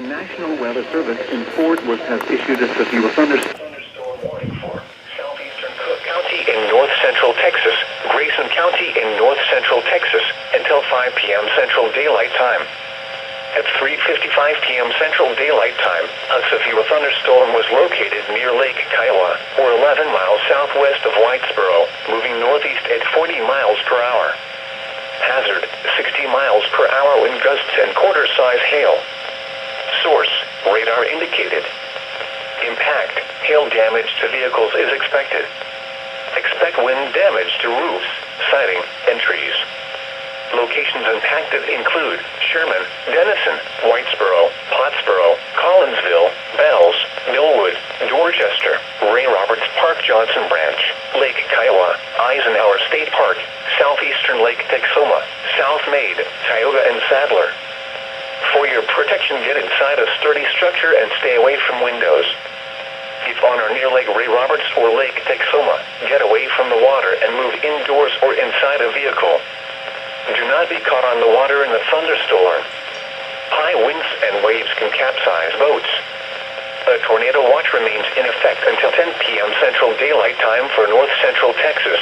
National Weather Service in Fort Worth has issued a severe thunderstorm warning for southeastern Cook County in north central Texas, Grayson County in north central Texas, until 5 p.m. Central Daylight Time. At 3:55 p.m. Central Daylight Time, a severe thunderstorm was located near Lake Kiowa, or 11 miles southwest of Whitesboro, moving northeast at 40 miles per hour. Hazard, 60 miles per hour wind gusts and quarter-size hail. Source, radar indicated. Impact, hail damage to vehicles is expected. Expect wind damage to roofs, siding, and trees. Locations impacted include Sherman, Denison, Whitesboro, Pottsboro, Collinsville, Bells, Millwood, Dorchester, Ray Roberts Park Johnson Branch, Lake Kiowa, Eisenhower State Park, southeastern Lake Texoma, South Maid, Tioga, and Sadler. For your protection, get inside a sturdy structure and stay away from windows. If on or near Lake Ray Roberts or Lake Texoma, get away from the water and move indoors or inside a vehicle. Do not be caught on the water in a thunderstorm. High winds and waves can capsize boats. A tornado watch remains in effect until 10 p.m. Central Daylight Time for north central Texas.